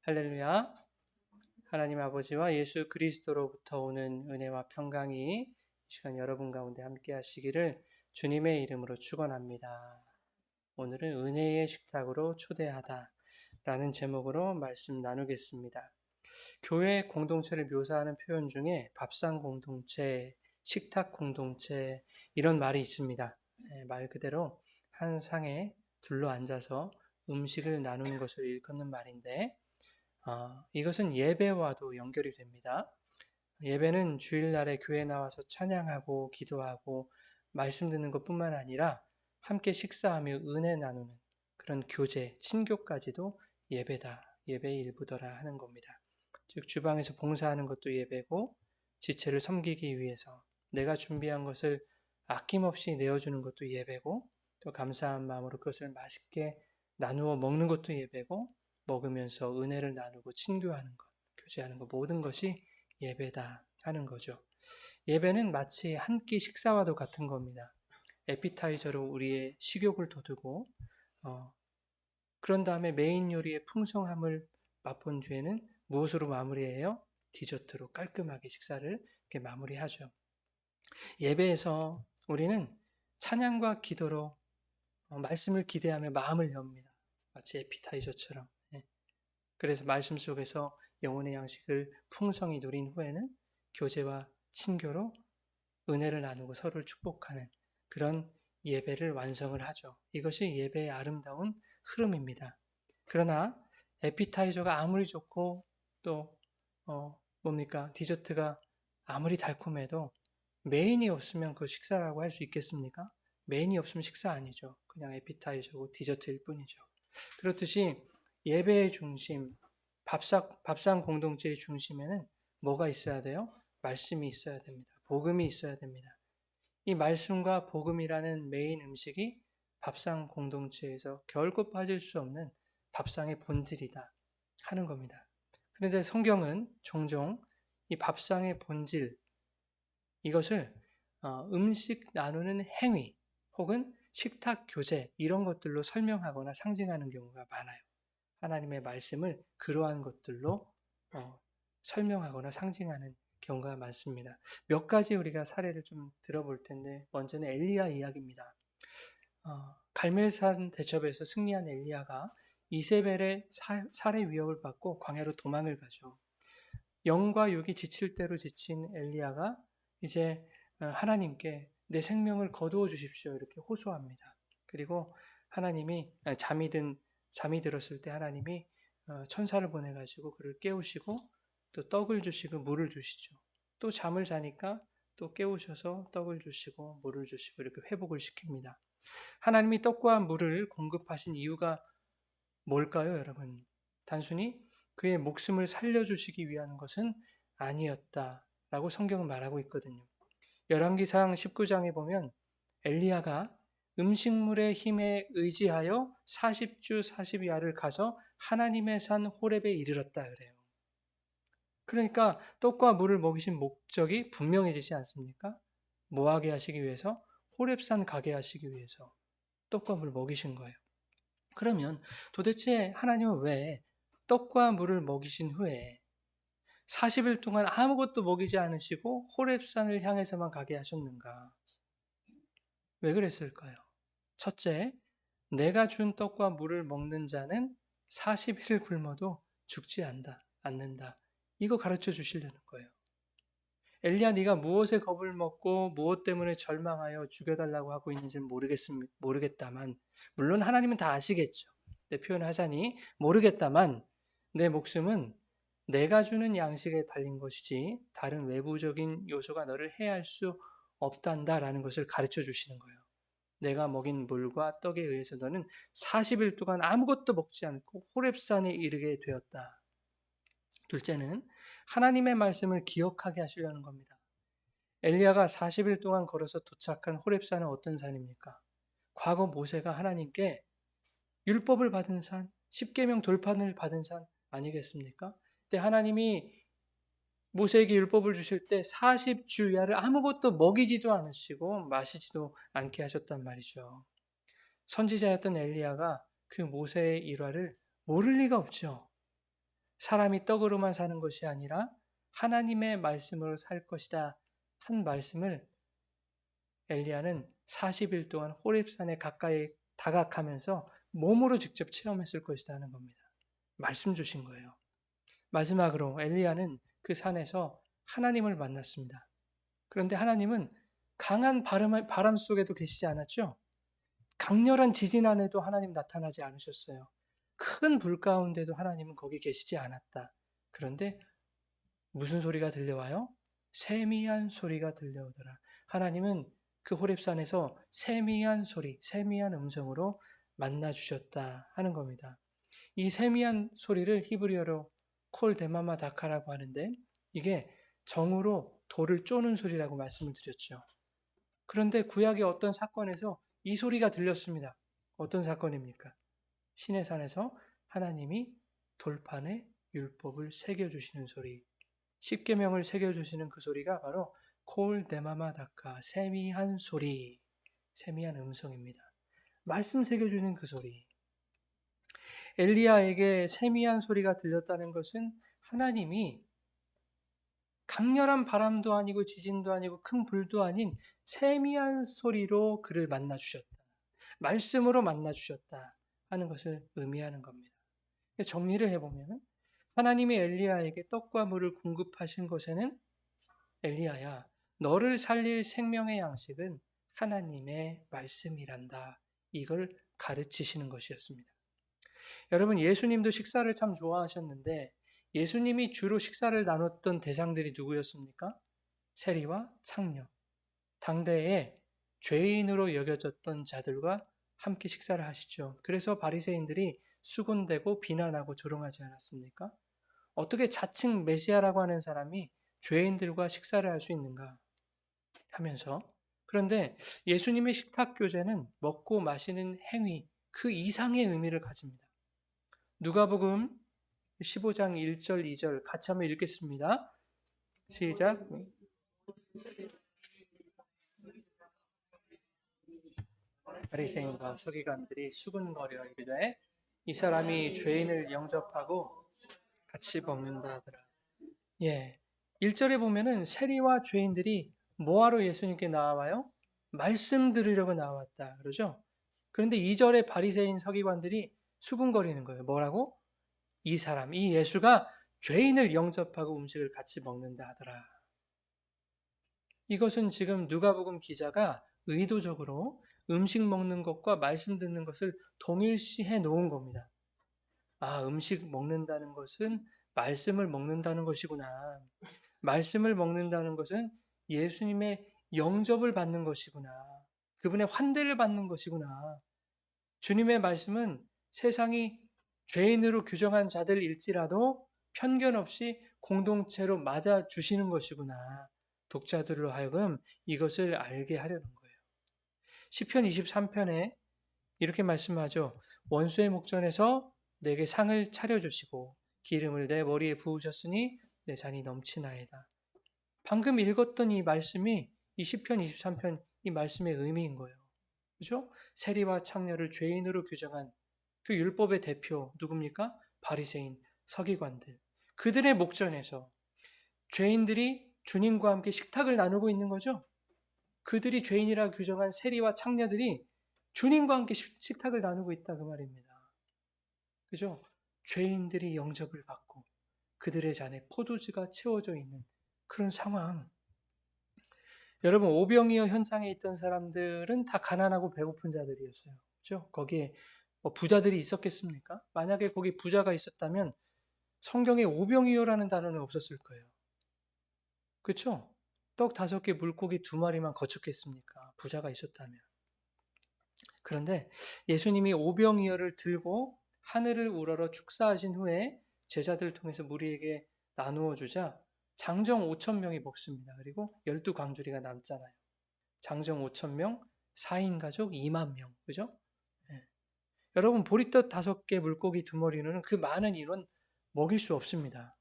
할렐루야. 하나님 아버지와 예수 그리스도로부터 오는 은혜와 평강이 이 시간 여러분 가운데 함께 하시기를 주님의 이름으로 축원합니다. 오늘은 은혜의 식탁으로 초대하다 라는 제목으로 말씀 나누겠습니다. 교회 공동체를 묘사하는 표현 중에 밥상 공동체, 식탁 공동체 이런 말이 있습니다. 말 그대로 한 상에 둘러 앉아서 음식을 나누는 것을 일컫는 말인데 이것은 예배와도 연결이 됩니다. 예배는 주일날에 교회 나와서 찬양하고 기도하고 말씀 듣는 것뿐만 아니라 함께 식사하며 은혜 나누는 그런 교제, 친교까지도 예배다, 예배의 일부더라 하는 겁니다. 즉 주방에서 봉사하는 것도 예배고 지체를 섬기기 위해서 내가 준비한 것을 아낌없이 내어주는 것도 예배고 또 감사한 마음으로 그것을 맛있게 나누어 먹는 것도 예배고 먹으면서 은혜를 나누고 친교하는 것, 교제하는 것 모든 것이 예배다 하는 거죠. 예배는 마치 한 끼 식사와도 같은 겁니다. 에피타이저로 우리의 식욕을 돋우고 그런 다음에 메인 요리의 풍성함을 맛본 뒤에는 무엇으로 마무리해요? 디저트로 깔끔하게 식사를 이렇게 마무리하죠. 예배에서 우리는 찬양과 기도로 말씀을 기대하며 마음을 엽니다. 마치 에피타이저처럼. 그래서 말씀 속에서 영혼의 양식을 풍성히 누린 후에는 교제와 친교로 은혜를 나누고 서로를 축복하는 그런 예배를 완성을 하죠. 이것이 예배의 아름다운 흐름입니다. 그러나 에피타이저가 아무리 좋고 또 디저트가 아무리 달콤해도 메인이 없으면 그 식사라고 할 수 있겠습니까? 메인이 없으면 식사 아니죠. 그냥 에피타이저고 디저트일 뿐이죠. 그렇듯이 예배의 중심, 밥상 공동체의 중심에는 뭐가 있어야 돼요? 말씀이 있어야 됩니다. 복음이 있어야 됩니다. 이 말씀과 복음이라는 메인 음식이 밥상 공동체에서 결코 빠질 수 없는 밥상의 본질이다 하는 겁니다. 그런데 성경은 종종 이 밥상의 본질, 이것을 음식 나누는 행위 혹은 식탁 교제 이런 것들로 설명하거나 상징하는 경우가 많아요. 하나님의 말씀을 그러한 것들로 설명하거나 상징하는 경우가 많습니다. 몇 가지 우리가 사례를 좀 들어볼 텐데 먼저는 엘리야 이야기입니다. 갈멜산 대첩에서 승리한 엘리야가 이세벨의 살해 위협을 받고 광야로 도망을 가죠. 영과 육이 지칠 대로 지친 엘리야가 이제 하나님께 내 생명을 거두어 주십시오 이렇게 호소합니다. 그리고 하나님이 잠이 들었을 때 하나님이 천사를 보내가지고 그를 깨우시고 또 떡을 주시고 물을 주시죠. 또 잠을 자니까 또 깨우셔서 떡을 주시고 물을 주시고 이렇게 회복을 시킵니다. 하나님이 떡과 물을 공급하신 이유가 뭘까요, 여러분? 단순히 그의 목숨을 살려주시기 위한 것은 아니었다라고 성경은 말하고 있거든요. 열왕기상 19장에 보면 엘리야가 음식물의 힘에 의지하여 40주 40야를 가서 하나님의 산 호렙에 이르렀다 그래요. 그러니까 떡과 물을 먹이신 목적이 분명해지지 않습니까? 뭐 하게 하시기 위해서? 호렙산 가게 하시기 위해서 떡과 물을 먹이신 거예요. 그러면 도대체 하나님은 왜 떡과 물을 먹이신 후에 40일 동안 아무것도 먹이지 않으시고 호렙산을 향해서만 가게 하셨는가? 왜 그랬을까요? 첫째, 내가 준 떡과 물을 먹는 자는 40일 굶어도 죽지 않는다. 이거 가르쳐 주시려는 거예요. 엘리야, 네가 무엇에 겁을 먹고 무엇 때문에 절망하여 죽여달라고 하고 있는지는 모르겠다만, 물론 하나님은 다 아시겠죠. 내 표현을 하자니 모르겠다만 내 목숨은 내가 주는 양식에 달린 것이지 다른 외부적인 요소가 너를 해할 수 없단다라는 것을 가르쳐 주시는 거예요. 내가 먹인 물과 떡에 의해서 너는 40일 동안 아무것도 먹지 않고 호렙산에 이르게 되었다. 둘째는 하나님의 말씀을 기억하게 하시려는 겁니다. 엘리야가 40일 동안 걸어서 도착한 호렙산은 어떤 산입니까? 과거 모세가 하나님께 율법을 받은 산, 십계명 돌판을 받은 산 아니겠습니까? 그때 하나님이 모세에게 율법을 주실 때 40주야를 아무것도 먹이지도 않으시고 마시지도 않게 하셨단 말이죠. 선지자였던 엘리야가 그 모세의 일화를 모를 리가 없죠. 사람이 떡으로만 사는 것이 아니라 하나님의 말씀으로 살 것이다 한 말씀을 엘리야는 40일 동안 호렙산에 가까이 다가가면서 몸으로 직접 체험했을 것이다 하는 겁니다. 말씀 주신 거예요. 마지막으로 엘리야는 그 산에서 하나님을 만났습니다. 그런데 하나님은 강한 바람 속에도 계시지 않았죠? 강렬한 지진 안에도 하나님 나타나지 않으셨어요. 큰 불 가운데도 하나님은 거기 계시지 않았다. 그런데 무슨 소리가 들려와요? 세미한 소리가 들려오더라. 하나님은 그 호렙산에서 세미한 소리, 세미한 음성으로 만나 주셨다 하는 겁니다. 이 세미한 소리를 히브리어로 콜 데마마 다카라고 하는데 이게 정으로 돌을 쪼는 소리라고 말씀을 드렸죠. 그런데 구약의 어떤 사건에서 이 소리가 들렸습니다. 어떤 사건입니까? 시내산에서 하나님이 돌판에 율법을 새겨주시는 소리, 십계명을 새겨주시는 그 소리가 바로 콜 데마마 다카, 세미한 소리, 세미한 음성입니다. 말씀 새겨주는 그 소리. 엘리야에게 세미한 소리가 들렸다는 것은 하나님이 강렬한 바람도 아니고 지진도 아니고 큰 불도 아닌 세미한 소리로 그를 만나 주셨다. 말씀으로 만나 주셨다 하는 것을 의미하는 겁니다. 정리를 해보면 하나님이 엘리야에게 떡과 물을 공급하신 것에는 엘리야야, 너를 살릴 생명의 양식은 하나님의 말씀이란다. 이걸 가르치시는 것이었습니다. 여러분, 예수님도 식사를 참 좋아하셨는데 예수님이 주로 식사를 나눴던 대상들이 누구였습니까? 세리와 창녀. 당대에 죄인으로 여겨졌던 자들과 함께 식사를 하시죠. 그래서 바리새인들이 수군대고 비난하고 조롱하지 않았습니까? 어떻게 자칭 메시아라고 하는 사람이 죄인들과 식사를 할 수 있는가 하면서, 그런데 예수님의 식탁 교제는 먹고 마시는 행위 그 이상의 의미를 가집니다. 누가복음 15장 1절 2절 같이 한번 읽겠습니다. 시작. 바리새인과 서기관들이 수군거려 이르되 이 사람이 죄인을 영접하고 같이 먹는다 하더라. 예. 1절에 보면은 세리와 죄인들이 뭐하러 예수님께 나와요? 말씀 들으려고 나왔다. 그러죠? 그런데 2절에 바리새인 서기관들이 수군거리는 거예요. 뭐라고? 이 사람, 이 예수가 죄인을 영접하고 음식을 같이 먹는다 하더라. 이것은 지금 누가복음 기자가 의도적으로 음식 먹는 것과 말씀 듣는 것을 동일시해 놓은 겁니다. 아, 음식 먹는다는 것은 말씀을 먹는다는 것이구나. 말씀을 먹는다는 것은 예수님의 영접을 받는 것이구나. 그분의 환대를 받는 것이구나. 주님의 말씀은 세상이 죄인으로 규정한 자들일지라도 편견 없이 공동체로 맞아 주시는 것이구나. 독자들로 하여금 이것을 알게 하려는 거예요. 시편 23편에 이렇게 말씀하죠. 원수의 목전에서 내게 상을 차려주시고 기름을 내 머리에 부으셨으니 내 잔이 넘치나이다. 방금 읽었던 이 말씀이 이 시편 23편 이 말씀의 의미인 거예요. 그죠? 세리와 창녀를 죄인으로 규정한 그 율법의 대표 누굽니까? 바리새인, 서기관들. 그들의 목전에서 죄인들이 주님과 함께 식탁을 나누고 있는 거죠. 그들이 죄인이라 규정한 세리와 창녀들이 주님과 함께 식탁을 나누고 있다 그 말입니다. 그죠? 죄인들이 영접을 받고 그들의 잔에 포도주가 채워져 있는 그런 상황. 여러분, 오병이어 현장에 있던 사람들은 다 가난하고 배고픈 자들이었어요. 그죠? 거기에 뭐 부자들이 있었겠습니까? 만약에 거기 부자가 있었다면 성경에 오병이어라는 단어는 없었을 거예요. 그렇죠? 떡 5개, 물고기 2마리만 거쳤겠습니까? 부자가 있었다면. 그런데 예수님이 오병이어를 들고 하늘을 우러러 축사하신 후에 제자들을 통해서 무리에게 나누어 주자 장정 5,000명이 먹습니다. 그리고 12광주리가 남잖아요. 장정 5,000명, 4인 가족 2만 명. 그죠? 네. 여러분, 보리떡 5개, 물고기 2마리는 그 많은 인원 먹일 수 없습니다.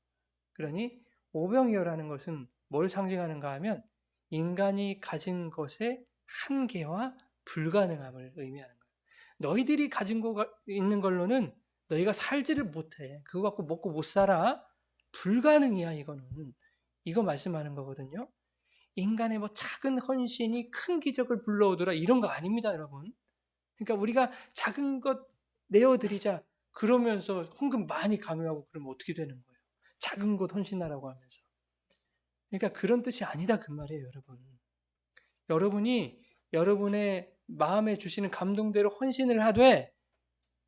그러니 오병이어라는 것은 뭘 상징하는가 하면 인간이 가진 것의 한계와 불가능함을 의미하는 거예요. 너희들이 가진 거 있는 걸로는 너희가 살지를 못해. 그거 갖고 먹고 못 살아. 불가능이야 이거는. 이거 말씀하는 거거든요. 인간의 뭐 작은 헌신이 큰 기적을 불러오더라 이런 거 아닙니다, 여러분. 그러니까 우리가 작은 것 내어드리자 그러면서 헌금 많이 강요하고 그러면 어떻게 되는 거예요? 작은 것 헌신하라고 하면서. 그러니까 그런 뜻이 아니다 그 말이에요, 여러분. 여러분이 여러분의 마음에 주시는 감동대로 헌신을 하되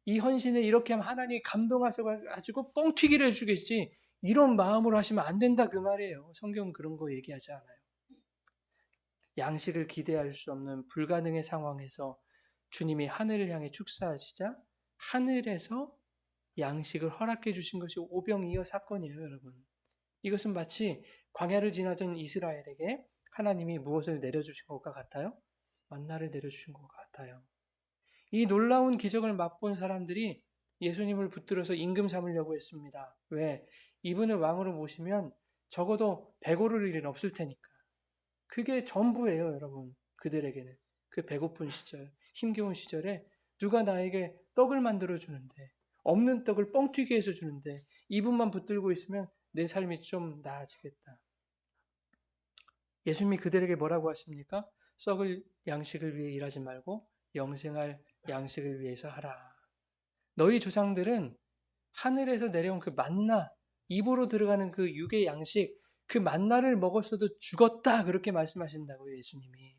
이 헌신을 이렇게 하면 하나님이 감동하셔가지고 뻥튀기를 해주겠지 이런 마음으로 하시면 안 된다 그 말이에요. 성경은 그런 거 얘기하지 않아요. 양식을 기대할 수 없는 불가능의 상황에서 주님이 하늘을 향해 축사하시자 하늘에서 양식을 허락해 주신 것이 오병이어 사건이에요, 여러분. 이것은 마치 광야를 지나던 이스라엘에게 하나님이 무엇을 내려주신 것과 같아요? 만나를 내려주신 것 같아요. 이 놀라운 기적을 맛본 사람들이 예수님을 붙들어서 임금 삼으려고 했습니다. 왜? 이분을 왕으로 모시면 적어도 배고를 일은 없을 테니까. 그게 전부예요, 여러분. 그들에게는. 그 배고픈 시절, 힘겨운 시절에 누가 나에게 떡을 만들어 주는데, 없는 떡을 뻥튀기 해서 주는데, 이분만 붙들고 있으면 내 삶이 좀 나아지겠다. 예수님이 그들에게 뭐라고 하십니까? 썩을 양식을 위해 일하지 말고 영생할 양식을 위해서 하라. 너희 조상들은 하늘에서 내려온 그 만나, 입으로 들어가는 그 육의 양식, 그 만나를 먹었어도 죽었다. 그렇게 말씀하신다고요, 예수님이.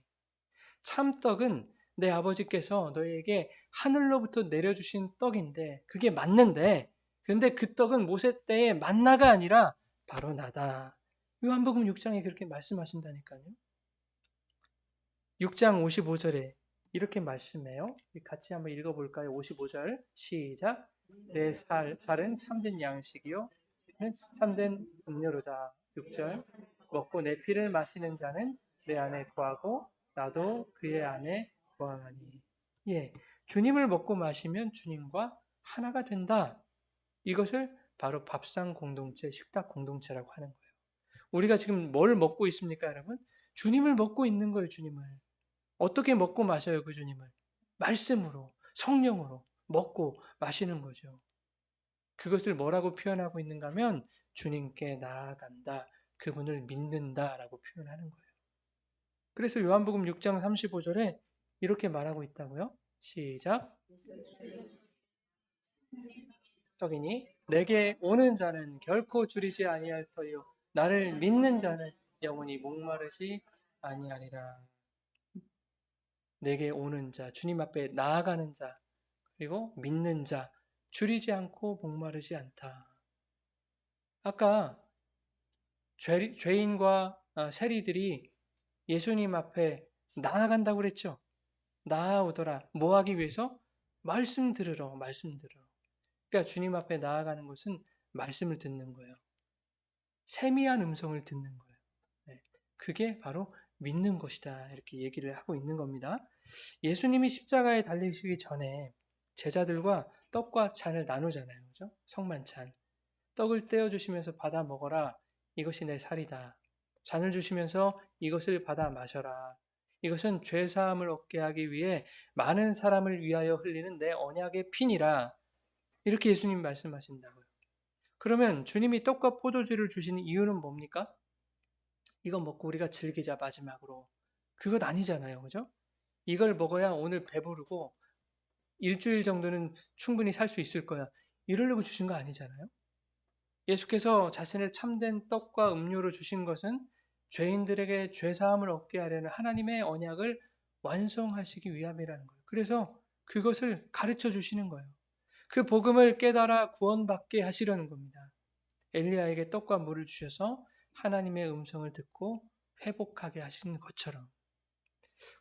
참떡은 내 아버지께서 너희에게 하늘로부터 내려주신 떡인데, 그게 맞는데, 근데 그 떡은 모세 때의 만나가 아니라 바로 나다. 요한복음 6장에 그렇게 말씀하신다니까요. 6장 55절에 이렇게 말씀해요. 같이 한번 읽어볼까요? 55절 시작. 내 살은 참된 양식이요 참된 음료로다. 6절 먹고 내 피를 마시는 자는 내 안에 거하고 나도 그의 안에 거하나니. 예, 주님을 먹고 마시면 주님과 하나가 된다. 이것을 바로 밥상 공동체, 식탁 공동체라고 하는 거예요. 우리가 지금 뭘 먹고 있습니까, 여러분? 주님을 먹고 있는 거예요, 주님을. 어떻게 먹고 마셔요, 그 주님을? 말씀으로, 성령으로 먹고 마시는 거죠. 그것을 뭐라고 표현하고 있는가 하면 주님께 나아간다, 그분을 믿는다라고 표현하는 거예요. 그래서 요한복음 6장 35절에 이렇게 말하고 있다고요. 시작. 떡이니 내게 오는 자는 결코 줄이지 아니할 터요 나를 믿는 자는 영원히 목마르지 아니하리라. 내게 오는 자, 주님 앞에 나아가는 자, 그리고 믿는 자, 줄이지 않고 목마르지 않다. 아까 죄인과 세리들이 예수님 앞에 나아간다고 그랬죠. 나아오더라. 뭐 하기 위해서? 말씀 들으러, 말씀 들으러. 그러니까 주님 앞에 나아가는 것은 말씀을 듣는 거예요. 세미한 음성을 듣는 거예요. 네. 그게 바로 믿는 것이다. 이렇게 얘기를 하고 있는 겁니다. 예수님이 십자가에 달리시기 전에 제자들과 떡과 잔을 나누잖아요. 그죠? 성만찬. 떡을 떼어주시면서 받아 먹어라. 이것이 내 살이다. 잔을 주시면서 이것을 받아 마셔라. 이것은 죄사함을 얻게 하기 위해 많은 사람을 위하여 흘리는 내 언약의 피니라. 이렇게 예수님 말씀하신다고요. 그러면 주님이 떡과 포도주를 주시는 이유는 뭡니까? 이거 먹고 우리가 즐기자 마지막으로. 그것 아니잖아요. 그죠? 이걸 먹어야 오늘 배부르고 일주일 정도는 충분히 살 수 있을 거야. 이러려고 주신 거 아니잖아요. 예수께서 자신을 참된 떡과 음료로 주신 것은 죄인들에게 죄사함을 얻게 하려는 하나님의 언약을 완성하시기 위함이라는 거예요. 그래서 그것을 가르쳐 주시는 거예요. 그 복음을 깨달아 구원받게 하시려는 겁니다. 엘리야에게 떡과 물을 주셔서 하나님의 음성을 듣고 회복하게 하신 것처럼.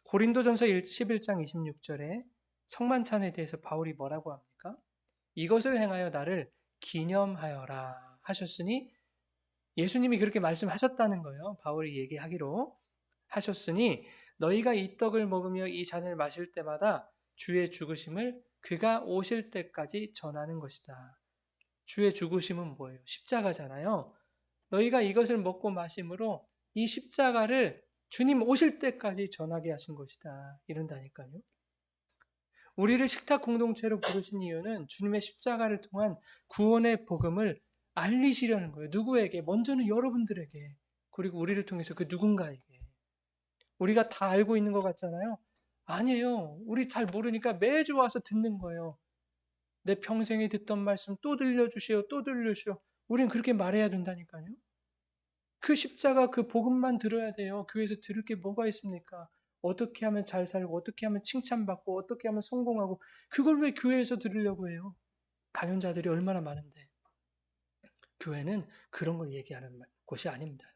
고린도전서 11장 26절에 성만찬에 대해서 바울이 뭐라고 합니까? 이것을 행하여 나를 기념하여라 하셨으니 예수님이 그렇게 말씀하셨다는 거예요. 바울이 얘기하기로 하셨으니 너희가 이 떡을 먹으며 이 잔을 마실 때마다 주의 죽으심을 그가 오실 때까지 전하는 것이다. 주의 죽으심은 뭐예요? 십자가잖아요. 너희가 이것을 먹고 마심으로 이 십자가를 주님 오실 때까지 전하게 하신 것이다. 이런다니까요. 우리를 식탁 공동체로 부르신 이유는 주님의 십자가를 통한 구원의 복음을 알리시려는 거예요. 누구에게? 먼저는 여러분들에게. 그리고 우리를 통해서 그 누군가에게. 우리가 다 알고 있는 것 같잖아요. 아니에요. 우리 잘 모르니까 매주 와서 듣는 거예요. 내 평생에 듣던 말씀 또 들려주시오, 또 들려주시오. 우린 그렇게 말해야 된다니까요. 그 십자가 그 복음만 들어야 돼요. 교회에서 들을 게 뭐가 있습니까? 어떻게 하면 잘 살고, 어떻게 하면 칭찬받고, 어떻게 하면 성공하고, 그걸 왜 교회에서 들으려고 해요? 강연자들이 얼마나 많은데. 교회는 그런 걸 얘기하는 곳이 아닙니다.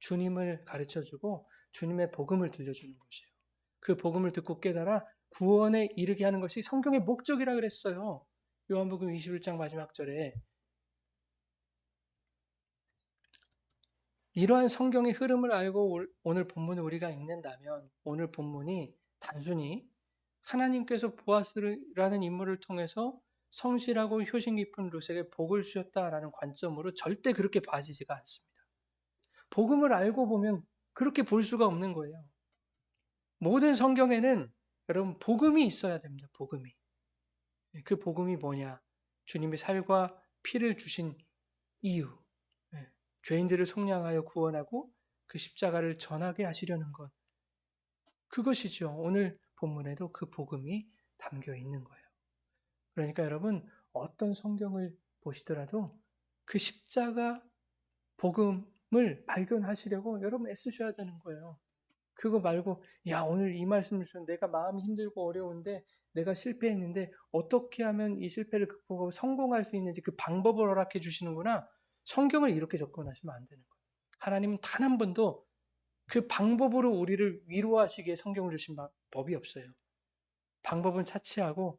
주님을 가르쳐주고 주님의 복음을 들려주는 곳이에요. 그 복음을 듣고 깨달아 구원에 이르게 하는 것이 성경의 목적이라 그랬어요. 요한복음 21장 마지막 절에 이러한 성경의 흐름을 알고 오늘 본문을 우리가 읽는다면 오늘 본문이 단순히 하나님께서 보아스라는 인물을 통해서 성실하고 효심 깊은 룻에게 복을 주셨다라는 관점으로 절대 그렇게 봐지지가 않습니다. 복음을 알고 보면 그렇게 볼 수가 없는 거예요. 모든 성경에는 여러분 복음이 있어야 됩니다. 복음이. 그 복음이 뭐냐? 주님의 살과 피를 주신 이유. 죄인들을 속량하여 구원하고 그 십자가를 전하게 하시려는 것. 그것이죠. 오늘 본문에도 그 복음이 담겨 있는 거예요. 그러니까 여러분 어떤 성경을 보시더라도 그 십자가 복음을 발견하시려고 여러분 애쓰셔야 되는 거예요. 그거 말고 야 오늘 이 말씀을 주셔서 내가 마음이 힘들고 어려운데 내가 실패했는데 어떻게 하면 이 실패를 극복하고 성공할 수 있는지 그 방법을 허락해 주시는구나. 성경을 이렇게 접근하시면 안 되는 거예요. 하나님은 단 한 번도 그 방법으로 우리를 위로하시기에 성경을 주신 법이 없어요. 방법은 차치하고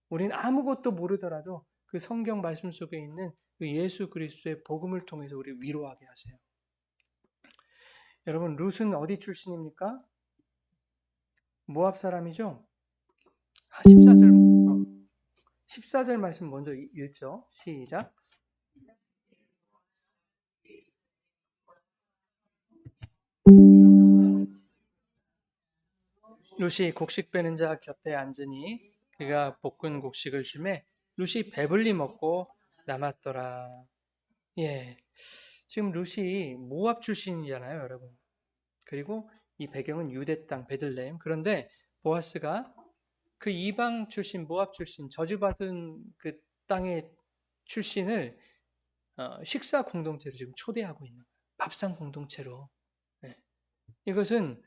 우리는 아무것도 모르더라도 그 성경 말씀 속에 있는 그 예수 그리스도의 복음을 통해서 우리를 위로하게 하세요. 여러분 룻은 어디 출신입니까? 모압 사람이죠? 14절 말씀 먼저 읽죠. 시작. 룻이 곡식 빼는 자 곁에 앉으니 그가 볶은 곡식을 주매 룻이 배불리 먹고 남았더라. 예, 지금 룻이 모압 출신이잖아요, 여러분. 그리고 이 배경은 유대 땅 베들레헴. 그런데 보아스가 그 이방 출신, 모압 출신, 저주받은 그 땅의 출신을 식사 공동체로 지금 초대하고 있는 거예요. 밥상 공동체로. 네. 이것은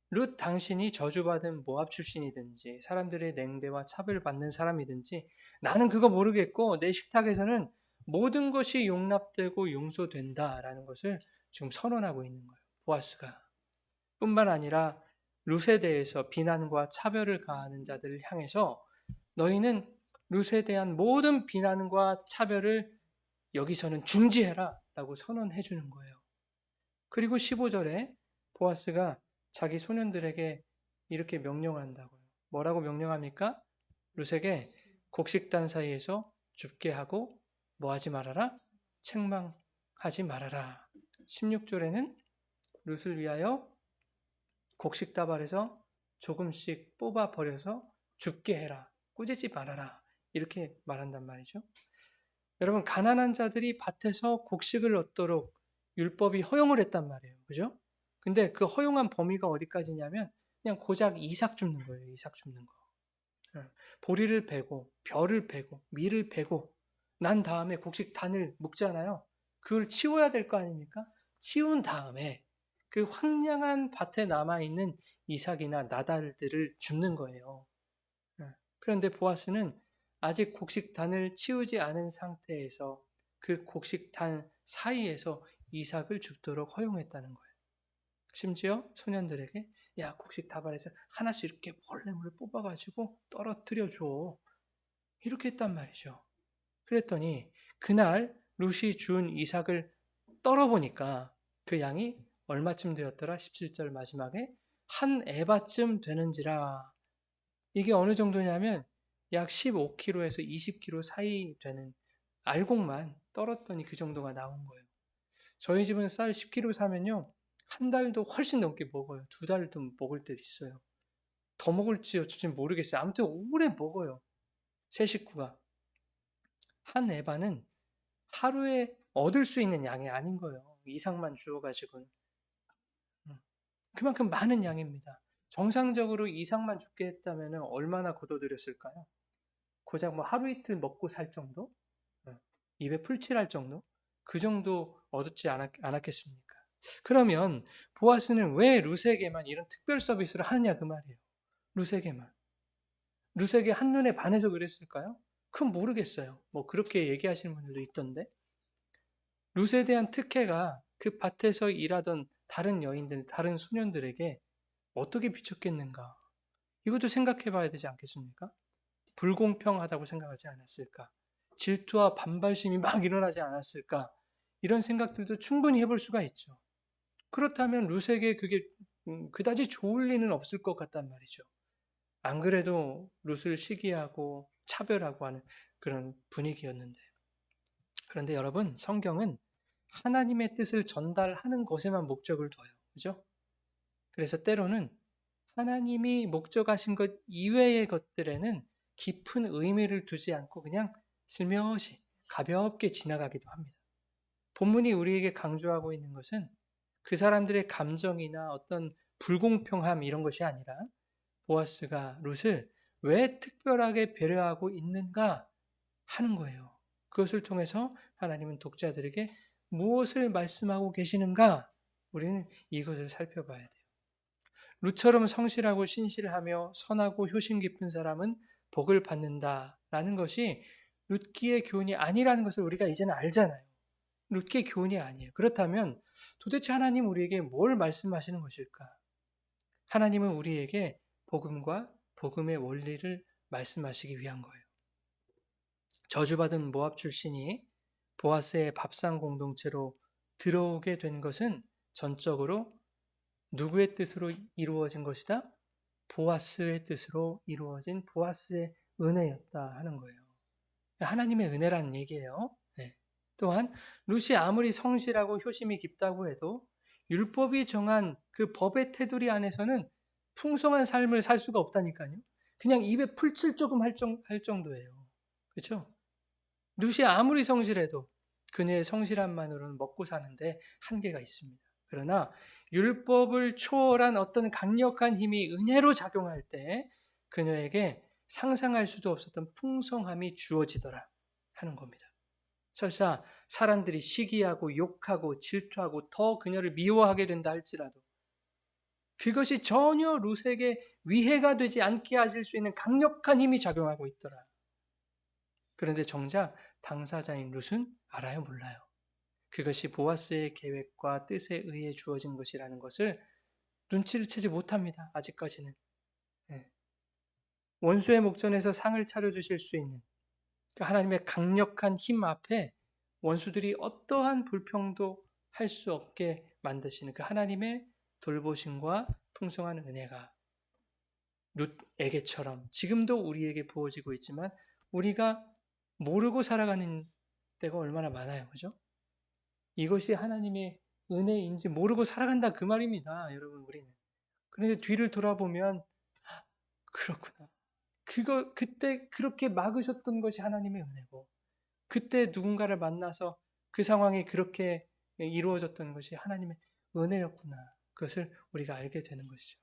룻 당신이 저주받은 모압 출신이든지 사람들의 냉대와 차별받는 사람이든지 나는 그거 모르겠고 내 식탁에서는 모든 것이 용납되고 용서된다라는 것을 지금 선언하고 있는 거예요. 보아스가. 뿐만 아니라 룻에 대해서 비난과 차별을 가하는 자들을 향해서 너희는 룻에 대한 모든 비난과 차별을 여기서는 중지해라 라고 선언해 주는 거예요. 그리고 15절에 보아스가 자기 소년들에게 이렇게 명령한다고요. 뭐라고 명령합니까? 룻에게 곡식단 사이에서 줍게 하고 뭐 하지 말아라? 책망하지 말아라. 16절에는 룻을 위하여 곡식 다발에서 조금씩 뽑아 버려서 줍게 해라. 꾸짖지 말아라. 이렇게 말한단 말이죠. 여러분 가난한 자들이 밭에서 곡식을 얻도록 율법이 허용을 했단 말이에요. 그죠? 근데 그 허용한 범위가 어디까지냐면 그냥 고작 이삭 줍는 거예요. 이삭 줍는 거. 보리를 베고 벼를 베고 밀을 베고 난 다음에 곡식 단을 묶잖아요. 그걸 치워야 될 거 아닙니까? 치운 다음에 그 황량한 밭에 남아있는 이삭이나 나달들을 줍는 거예요. 그런데 보아스는 아직 곡식단을 치우지 않은 상태에서 그 곡식단 사이에서 이삭을 줍도록 허용했다는 거예요. 심지어 소년들에게 야 곡식 다발에서 하나씩 이렇게 몰래 뽑아가지고 떨어뜨려 줘. 이렇게 했단 말이죠. 그랬더니 그날 룻이 준 이삭을 떨어보니까 그 양이 얼마쯤 되었더라? 17절 마지막에 한 에바쯤 되는지라. 이게 어느 정도냐면 약 15kg에서 20kg 사이 되는 알곡만 떨었더니 그 정도가 나온 거예요. 저희 집은 쌀 10kg 사면요. 한 달도 훨씬 넘게 먹어요. 두 달도 먹을 때도 있어요. 더 먹을지 어쩔지 모르겠어요. 아무튼 오래 먹어요. 세 식구가. 한 에바는 하루에 얻을 수 있는 양이 아닌 거예요. 이상만 주어가지고는. 그만큼 많은 양입니다. 정상적으로 이상만 죽게 했다면 얼마나 거둬들였을까요? 고작 뭐 하루 이틀 먹고 살 정도? 입에 풀칠할 정도? 그 정도 얻지 않았겠습니까? 그러면 보아스는 왜 룻에게만 이런 특별 서비스를 하느냐 그 말이에요. 룻에게만. 룻에게 한눈에 반해서 그랬을까요? 그건 모르겠어요. 뭐 그렇게 얘기하시는 분들도 있던데. 룻에 대한 특혜가 그 밭에서 일하던 다른 여인들, 다른 소년들에게 어떻게 비쳤겠는가? 이것도 생각해 봐야 되지 않겠습니까? 불공평하다고 생각하지 않았을까? 질투와 반발심이 막 일어나지 않았을까? 이런 생각들도 충분히 해볼 수가 있죠. 그렇다면 룻에게 그게 그다지 좋을 리는 없을 것 같단 말이죠. 안 그래도 룻을 시기하고 차별하고 하는 그런 분위기였는데. 그런데 여러분, 성경은 하나님의 뜻을 전달하는 것에만 목적을 둬요. 그죠? 그래서 때로는 하나님이 목적하신 것 이외의 것들에는 깊은 의미를 두지 않고 그냥 슬며시 가볍게 지나가기도 합니다. 본문이 우리에게 강조하고 있는 것은 그 사람들의 감정이나 어떤 불공평함 이런 것이 아니라 보아스가 룻을 왜 특별하게 배려하고 있는가 하는 거예요. 그것을 통해서 하나님은 독자들에게 무엇을 말씀하고 계시는가? 우리는 이것을 살펴봐야 돼요. 룻처럼 성실하고 신실하며 선하고 효심 깊은 사람은 복을 받는다라는 것이 룻기의 교훈이 아니라는 것을 우리가 이제는 알잖아요. 룻기의 교훈이 아니에요. 그렇다면 도대체 하나님 우리에게 뭘 말씀하시는 것일까? 하나님은 우리에게 복음과 복음의 원리를 말씀하시기 위한 거예요. 저주받은 모압 출신이 보아스의 밥상 공동체로 들어오게 된 것은 전적으로 누구의 뜻으로 이루어진 것이다? 보아스의 뜻으로 이루어진 보아스의 은혜였다 하는 거예요. 하나님의 은혜라는 얘기예요. 네. 또한 룻이 아무리 성실하고 효심이 깊다고 해도 율법이 정한 그 법의 테두리 안에서는 풍성한 삶을 살 수가 없다니까요. 그냥 입에 풀칠 조금 할 정도예요. 그렇죠? 룻이 아무리 성실해도 그녀의 성실함만으로는 먹고 사는데 한계가 있습니다. 그러나 율법을 초월한 어떤 강력한 힘이 은혜로 작용할 때 그녀에게 상상할 수도 없었던 풍성함이 주어지더라 하는 겁니다. 설사 사람들이 시기하고 욕하고 질투하고 더 그녀를 미워하게 된다 할지라도 그것이 전혀 룻에게 위해가 되지 않게 하실 수 있는 강력한 힘이 작용하고 있더라. 그런데 정작 당사자인 룻은 알아요, 몰라요? 그것이 보아스의 계획과 뜻에 의해 주어진 것이라는 것을 눈치를 채지 못합니다. 아직까지는. 네. 원수의 목전에서 상을 차려주실 수 있는 하나님의 강력한 힘 앞에 원수들이 어떠한 불평도 할 수 없게 만드시는 그 하나님의 돌보심과 풍성한 은혜가 룻에게처럼 지금도 우리에게 부어지고 있지만 우리가 모르고 살아가는 때가 얼마나 많아요. 그죠? 이것이 하나님의 은혜인지 모르고 살아간다 그 말입니다. 여러분 우리는. 그런데 뒤를 돌아보면 그렇구나. 그때 그렇게 막으셨던 것이 하나님의 은혜고 그때 누군가를 만나서 그 상황이 그렇게 이루어졌던 것이 하나님의 은혜였구나. 그것을 우리가 알게 되는 것이죠.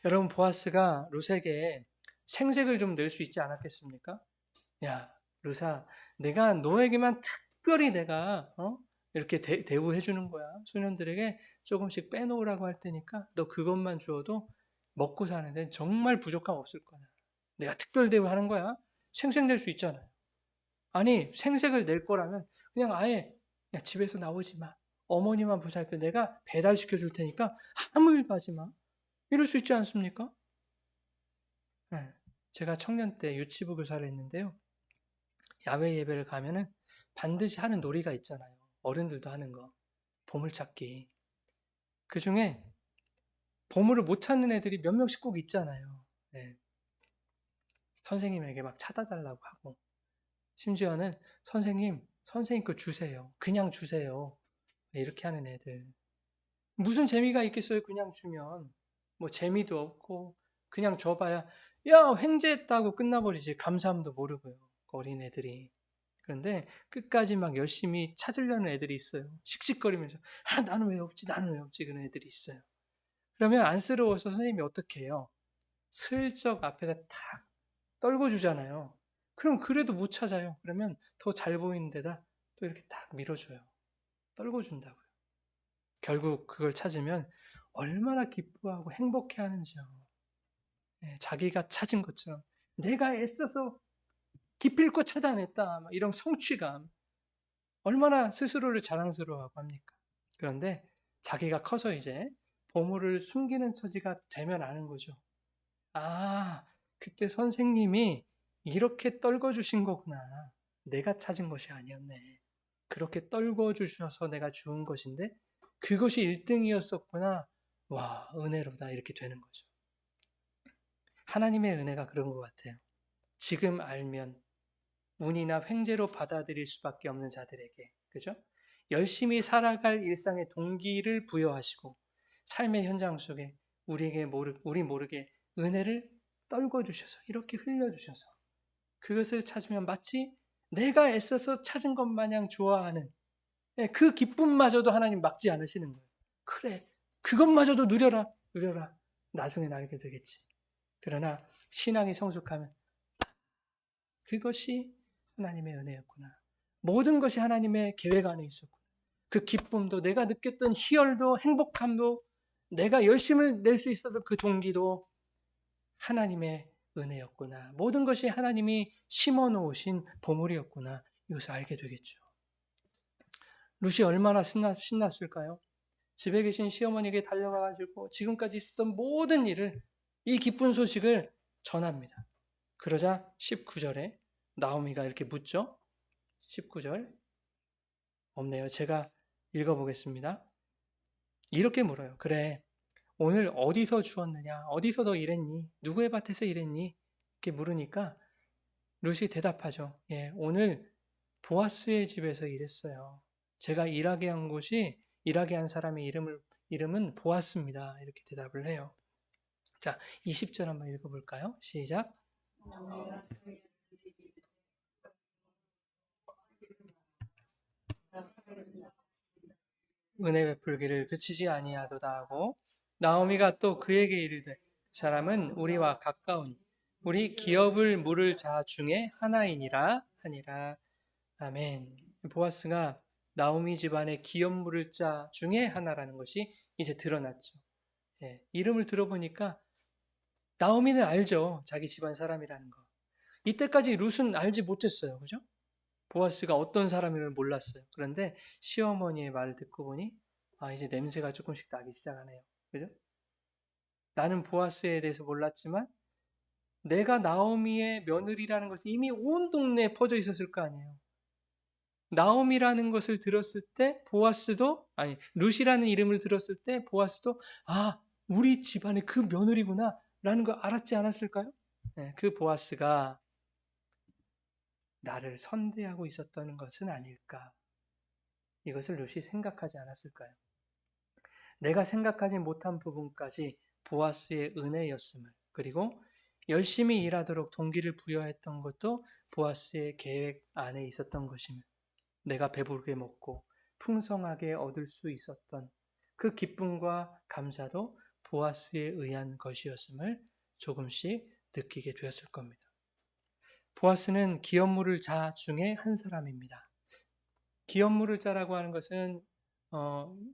여러분 보아스가 룻에게 생색을 좀 낼 수 있지 않았겠습니까? 야, 룻아, 내가 너에게만 특별히 내가 이렇게 대우해 주는 거야. 소년들에게 조금씩 빼놓으라고 할 테니까 너 그것만 주어도 먹고 사는데 정말 부족함 없을 거야. 내가 특별 대우하는 거야. 생색 낼 수 있잖아요. 아니, 생색을 낼 거라면 그냥 아예 야, 집에서 나오지 마. 어머니만 보살펴. 내가 배달시켜 줄 테니까 아무 일도 하지 마. 이럴 수 있지 않습니까? 네. 제가 청년 때 유치부 교사를 했는데요. 야외 예배를 가면은 반드시 하는 놀이가 있잖아요. 어른들도 하는 거. 보물찾기. 그 중에 보물을 못 찾는 애들이 몇 명씩 꼭 있잖아요. 네. 선생님에게 막 찾아달라고 하고. 심지어는 선생님 거 주세요. 그냥 주세요. 이렇게 하는 애들. 무슨 재미가 있겠어요, 그냥 주면. 뭐 재미도 없고 그냥 줘봐야 야 횡재했다고 끝나버리지 감사함도 모르고요. 어린 애들이. 그런데 끝까지 막 열심히 찾으려는 애들이 있어요. 씩씩거리면서 아 나는 왜 없지 나는 왜 없지 그런 애들이 있어요. 그러면 안쓰러워서 선생님이 어떻게 해요? 슬쩍 앞에다 탁 떨궈 주잖아요. 그럼 그래도 못 찾아요. 그러면 더 잘 보이는 데다 또 이렇게 딱 밀어줘요. 떨궈 준다고요. 결국 그걸 찾으면 얼마나 기뻐하고 행복해 하는지요. 예, 자기가 찾은 것처럼 내가 애써서 기필코 찾아냈다. 이런 성취감. 얼마나 스스로를 자랑스러워하고 합니까? 그런데 자기가 커서 이제 보물을 숨기는 처지가 되면 아는 거죠. 아, 그때 선생님이 이렇게 떨궈주신 거구나. 내가 찾은 것이 아니었네. 그렇게 떨궈주셔서 내가 주운 것인데 그것이 1등이었었구나. 와, 은혜로다. 이렇게 되는 거죠. 하나님의 은혜가 그런 것 같아요. 지금 알면 운이나 횡재로 받아들일 수밖에 없는 자들에게, 그죠? 열심히 살아갈 일상의 동기를 부여하시고 삶의 현장 속에 우리 모르게 은혜를 떨궈 주셔서 이렇게 흘려 주셔서 그것을 찾으면 마치 내가 애써서 찾은 것 마냥 좋아하는 그 기쁨마저도 하나님 막지 않으시는 거예요. 그래, 그것마저도 누려라, 누려라. 나중에 알게 되겠지. 그러나 신앙이 성숙하면 그것이 하나님의 은혜였구나. 모든 것이 하나님의 계획 안에 있었구나. 그 기쁨도 내가 느꼈던 희열도 행복함도 내가 열심을 낼 수 있었던 그 동기도 하나님의 은혜였구나. 모든 것이 하나님이 심어 놓으신 보물이었구나. 이것을 알게 되겠죠. 루시 얼마나 신났을까요? 집에 계신 시어머니에게 달려가가지고 지금까지 있었던 모든 일을 이 기쁜 소식을 전합니다. 그러자 19절에 나오미가 이렇게 묻죠. 19절 없네요. 제가 읽어보겠습니다. 이렇게 물어요. 그래, 오늘 어디서 주었느냐? 어디서 너 일했니? 누구의 밭에서 일했니? 이렇게 물으니까 룻이 대답하죠. 예, 오늘 보아스의 집에서 일했어요. 제가 일하게 한 사람의 이름은 보아스입니다. 이렇게 대답을 해요. 자, 20절 한번 읽어볼까요? 시작. 은혜 베풀기를 그치지 아니하도다 하고 나오미가 또 그에게 이르되 사람은 우리와 가까우니 우리 기업을 물을 자 중에 하나이니라 하니라. 아멘. 보아스가 나오미 집안의 기업 물을 자 중에 하나라는 것이 이제 드러났죠. 예, 이름을 들어보니까 나오미는 알죠. 자기 집안 사람이라는 거. 이때까지 룻은 알지 못했어요. 그죠? 보아스가 어떤 사람인을 몰랐어요. 그런데 시어머니의 말을 듣고 보니 아 이제 냄새가 조금씩 나기 시작하네요. 그죠? 나는 보아스에 대해서 몰랐지만 내가 나오미의 며느리라는 것이 이미 온 동네에 퍼져 있었을 거 아니에요. 나오미라는 것을 들었을 때 보아스도 아니 룻이라는 이름을 들었을 때 보아스도 아 우리 집안의 그 며느리구나 라는 걸 알았지 않았을까요? 네, 그 보아스가 나를 선대하고 있었던 것은 아닐까. 이것을 룻이 생각하지 않았을까요? 내가 생각하지 못한 부분까지 보아스의 은혜였음을 그리고 열심히 일하도록 동기를 부여했던 것도 보아스의 계획 안에 있었던 것임을 내가 배부르게 먹고 풍성하게 얻을 수 있었던 그 기쁨과 감사도 보아스에 의한 것이었음을 조금씩 느끼게 되었을 겁니다. 보아스는 기업물을 자 중에 한 사람입니다. 기업물을 자라고 하는 것은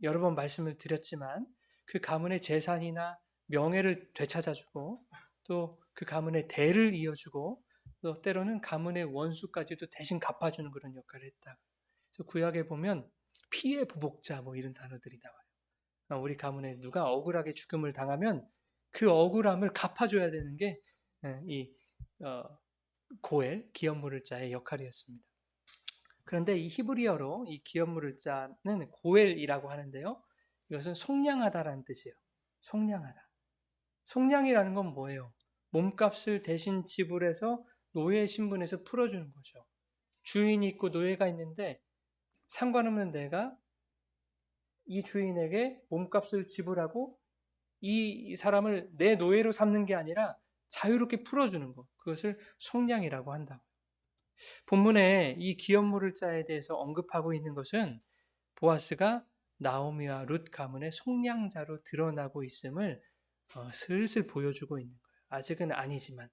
여러 번 말씀을 드렸지만 그 가문의 재산이나 명예를 되찾아주고 또 그 가문의 대를 이어주고 또 때로는 가문의 원수까지도 대신 갚아주는 그런 역할을 했다. 그래서 구약에 보면 피해 보복자 뭐 이런 단어들이 나와요. 우리 가문에 누가 억울하게 죽음을 당하면 그 억울함을 갚아줘야 되는 게 이 고엘 기업물을 자의 역할이었습니다. 그런데 이 히브리어로 이 기업물을 자는 고엘이라고 하는데요. 이것은 속량하다라는 뜻이에요. 속량하다. 속량이라는 건 뭐예요? 몸값을 대신 지불해서 노예 신분에서 풀어주는 거죠. 주인이 있고 노예가 있는데 상관없는 내가 이 주인에게 몸값을 지불하고 이 사람을 내 노예로 삼는 게 아니라 자유롭게 풀어주는 것, 그것을 속량이라고 한다고. 본문에 이 기업물을 자에 대해서 언급하고 있는 것은 보아스가 나오미와 룻 가문의 속량자로 드러나고 있음을 슬슬 보여주고 있는 거예요. 아직은 아니지만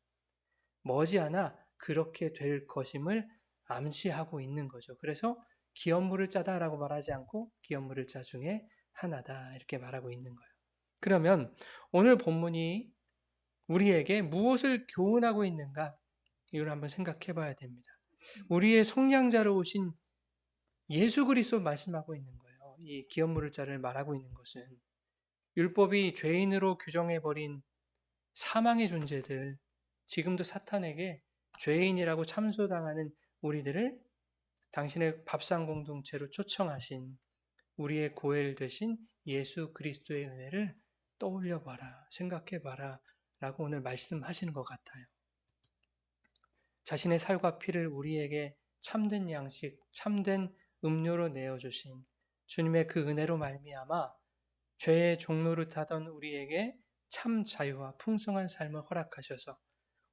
머지않아 그렇게 될 것임을 암시하고 있는 거죠. 그래서 기업물을 짜다라고 말하지 않고 기업물을 짜 중에 하나다 이렇게 말하고 있는 거예요. 그러면 오늘 본문이 우리에게 무엇을 교훈하고 있는가? 이걸 한번 생각해 봐야 됩니다. 우리의 속량자로 오신 예수 그리스도 말씀하고 있는 거예요. 이 기업물을 자를 말하고 있는 것은 율법이 죄인으로 규정해버린 사망의 존재들, 지금도 사탄에게 죄인이라고 참소당하는 우리들을 당신의 밥상 공동체로 초청하신 우리의 고엘 되신 예수 그리스도의 은혜를 떠올려 봐라, 생각해 봐라 라고 오늘 말씀하시는 것 같아요. 자신의 살과 피를 우리에게 참된 양식, 참된 음료로 내어주신 주님의 그 은혜로 말미암아 죄의 종로를 타던 우리에게 참 자유와 풍성한 삶을 허락하셔서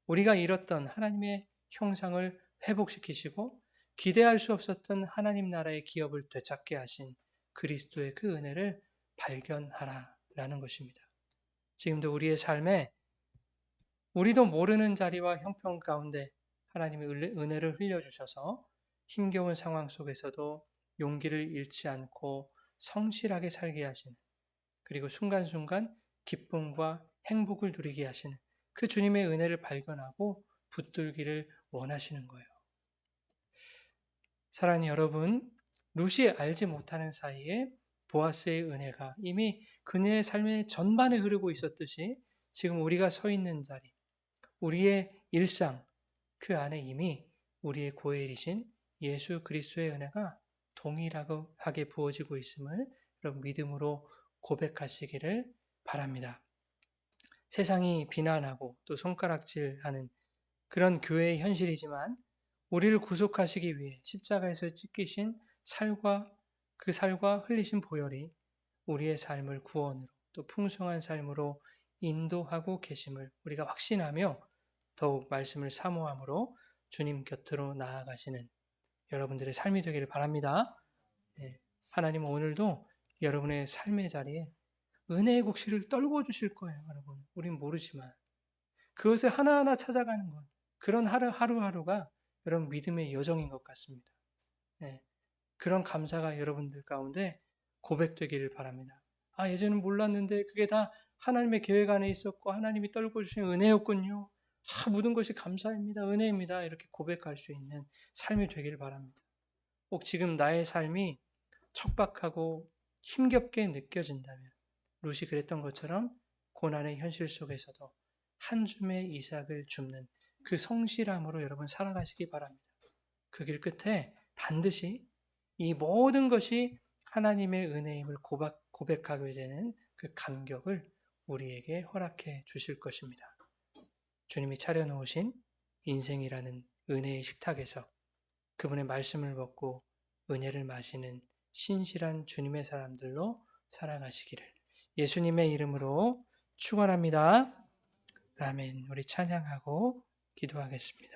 우리가 잃었던 하나님의 형상을 회복시키시고 기대할 수 없었던 하나님 나라의 기업을 되찾게 하신 그리스도의 그 은혜를 발견하라라는 것입니다. 지금도 우리의 삶에 우리도 모르는 자리와 형편 가운데 하나님의 은혜를 흘려주셔서 힘겨운 상황 속에서도 용기를 잃지 않고 성실하게 살게 하시는, 그리고 순간순간 기쁨과 행복을 누리게 하시는 그 주님의 은혜를 발견하고 붙들기를 원하시는 거예요. 사랑하는 여러분, 룻이 알지 못하는 사이에 보아스의 은혜가 이미 그녀의 삶의 전반에 흐르고 있었듯이 지금 우리가 서 있는 자리, 우리의 일상, 그 안에 이미 우리의 고엘이신 예수 그리스도의 은혜가 동일하게 부어지고 있음을 여러분 믿음으로 고백하시기를 바랍니다. 세상이 비난하고 또 손가락질하는 그런 교회의 현실이지만 우리를 구속하시기 위해 십자가에서 찢기신 그 살과 흘리신 보혈이 우리의 삶을 구원으로 또 풍성한 삶으로 인도하고 계심을 우리가 확신하며 더욱 말씀을 사모함으로 주님 곁으로 나아가시는 여러분들의 삶이 되기를 바랍니다. 하나님은 오늘도 여러분의 삶의 자리에 은혜의 곡식을 떨궈 주실 거예요, 여러분. 우린 모르지만 그것을 하나하나 찾아가는 것, 그런 하루하루가 여러분 믿음의 여정인 것 같습니다. 그런 감사가 여러분들 가운데 고백되기를 바랍니다. 예전엔 몰랐는데 그게 다 하나님의 계획 안에 있었고 하나님이 떨궈 주신 은혜였군요. 모든 것이 감사입니다. 은혜입니다. 이렇게 고백할 수 있는 삶이 되기를 바랍니다. 꼭 지금 나의 삶이 척박하고 힘겹게 느껴진다면 룻이 그랬던 것처럼 고난의 현실 속에서도 한 줌의 이삭을 줍는 그 성실함으로 여러분 살아가시기 바랍니다. 그 길 끝에 반드시 이 모든 것이 하나님의 은혜임을 고백하게 되는 그 감격을 우리에게 허락해 주실 것입니다. 주님이 차려놓으신 인생이라는 은혜의 식탁에서 그분의 말씀을 먹고 은혜를 마시는 신실한 주님의 사람들로 살아가시기를 예수님의 이름으로 축원합니다. 아멘. 우리 찬양하고 기도하겠습니다.